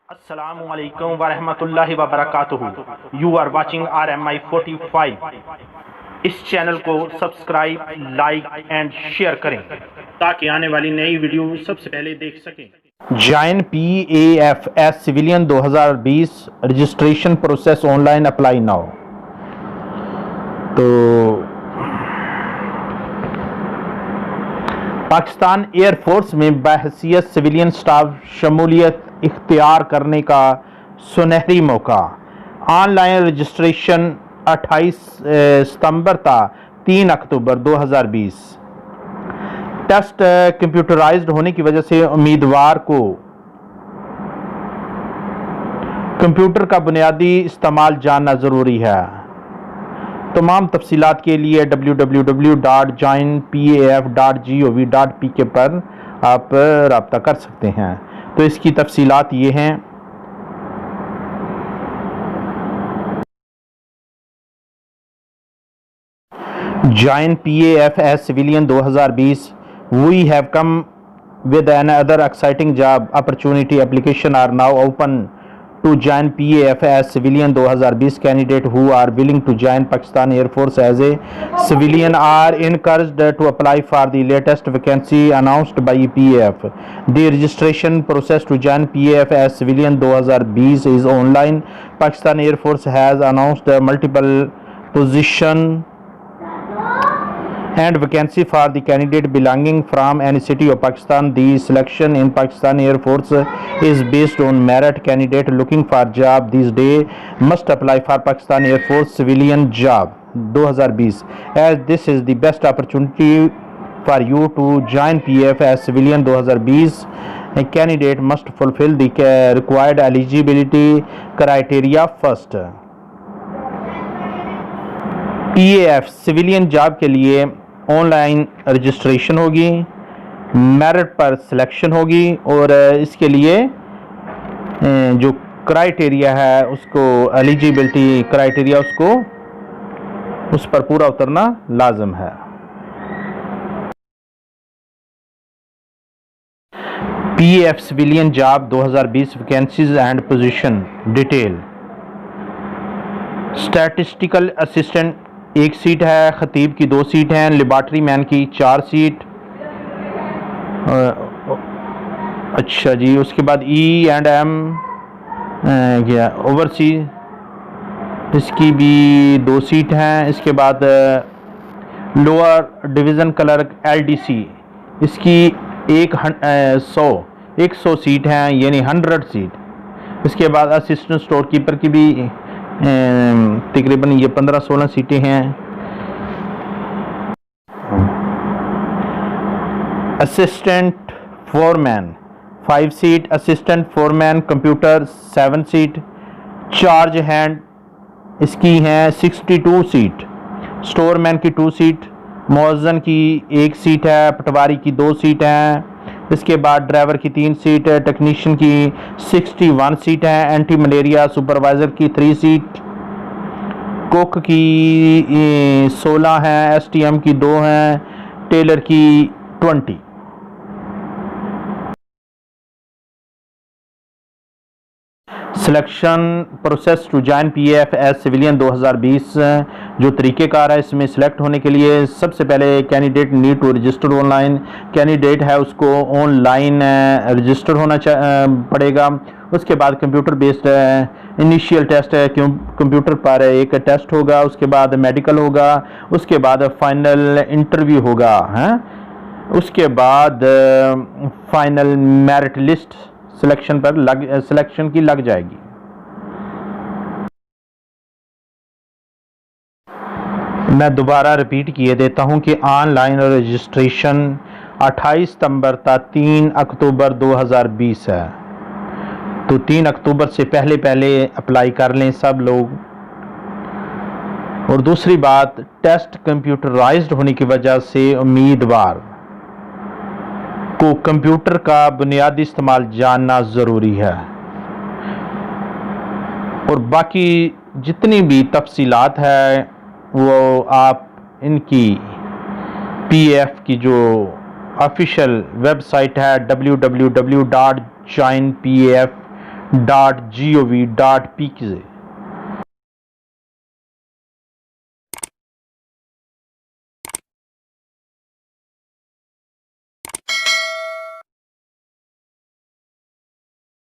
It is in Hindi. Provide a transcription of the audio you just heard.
अस्सलामुअलैकुम वरहमतुल्लाहि वबरकातुहू। You are watching RMI 45। इस चैनल को सब्सक्राइब, लाइक एंड शेयर करें ताकि आने वाली नई वीडियो सबसे पहले देख सकें। Join PAFS civilian 2020 registration process online apply now. तो पाकिस्तान एयरफोर्स में बहैसियत सिविलियन स्टाफ शमूलियत इख्तियार करने का सुनहरी मौका। ऑनलाइन रजिस्ट्रेशन 28 सितंबर था 3 अक्टूबर 2020। टेस्ट कंप्यूटराइज्ड होने की वजह से उम्मीदवार को कंप्यूटर का बुनियादी इस्तेमाल जानना ज़रूरी है। तमाम तफसीलात के लिए www.joinpaf.gov.pk पर आप रब्ता कर सकते हैं। तो इसकी तफसीलात ये हैं। Join PAFS Civilian 2020, we have come with another exciting job opportunity. Application are now open to join PAFS Civilian 2020. Candidate who are willing to join Pakistan Air Force as a civilian are encouraged to apply for the latest vacancy announced by PAF. The registration process to join PAFS Civilian 2020 is online. Pakistan Air Force has announced multiple position and vacancy for the candidate belonging from any city of Pakistan. The selection in Pakistan Air Force is based on merit. Candidate looking for job these days must apply for Pakistan Air Force civilian job 2020, as this is the best opportunity for you to join PAFS civilian 2020. A candidate must fulfill the required eligibility criteria first. PAF civilian job के लिए ऑनलाइन रजिस्ट्रेशन होगी, मेरिट पर सिलेक्शन होगी और इसके लिए जो क्राइटेरिया है उसको एलिजिबिलिटी क्राइटेरिया उस पर पूरा उतरना लाजम है। PAF civilian job 2020 vacancies and position detail. Statistical assistant 1 seat है, खतीब की 2 सीट हैं, लेबॉर्ट्री मैन की 4 सीट। अच्छा जी, उसके बाद E&M क्या ओवरसी, इसकी भी 2 सीट हैं। इसके बाद लोअर डिवीज़न क्लर्क LDC, इसकी 100 सीट हैं, यानी 100 सीट। इसके बाद असिस्टेंट स्टोर कीपर की भी तकरीबन ये 15-16 सीटें हैं। Assistant foreman 5 seat, assistant foreman computer 7 seat, charge hand इसकी हैं 62 सीट, स्टोरमैन की 2 सीट, मौज़न की 1 सीट है, पटवारी की 2 सीट हैं। इसके बाद ड्राइवर की 3 सीट है, टेक्नीशियन की 61 सीट है, एंटी मलेरिया सुपरवाइज़र की 3 सीट, कुक की 16 हैं, STM की 2 हैं, टेलर की 20। Selection process to join PAFS civilian 2020 जो तरीक़ेकार है इसमें सिलेक्ट होने के लिए सबसे पहले candidate need to register online. Candidate है उसको ऑनलाइन रजिस्टर होना पड़ेगा। उसके बाद कंप्यूटर बेस्ड इनिशियल टेस्ट है, कंप्यूटर पर एक टेस्ट होगा, उसके बाद मेडिकल होगा, उसके बाद फाइनल इंटरव्यू होगा हैं, उसके बाद फाइनल मेरिट लिस्ट सिलेक्शन की लग जाएगी। मैं दोबारा रिपीट किए देता हूं कि ऑनलाइन रजिस्ट्रेशन 28 सितंबर तक 3 अक्टूबर 2020 है। तो 3 अक्टूबर से पहले अप्लाई कर लें सब लोग। और दूसरी बात, टेस्ट कंप्यूटराइज्ड होने की वजह से उम्मीदवार को कंप्यूटर का बुनियादी इस्तेमाल जानना ज़रूरी है। और बाकी जितनी भी तफसीलात है वो आप इनकी PAF की जो ऑफिशियल वेबसाइट है www.joinpaf .gov.pk से।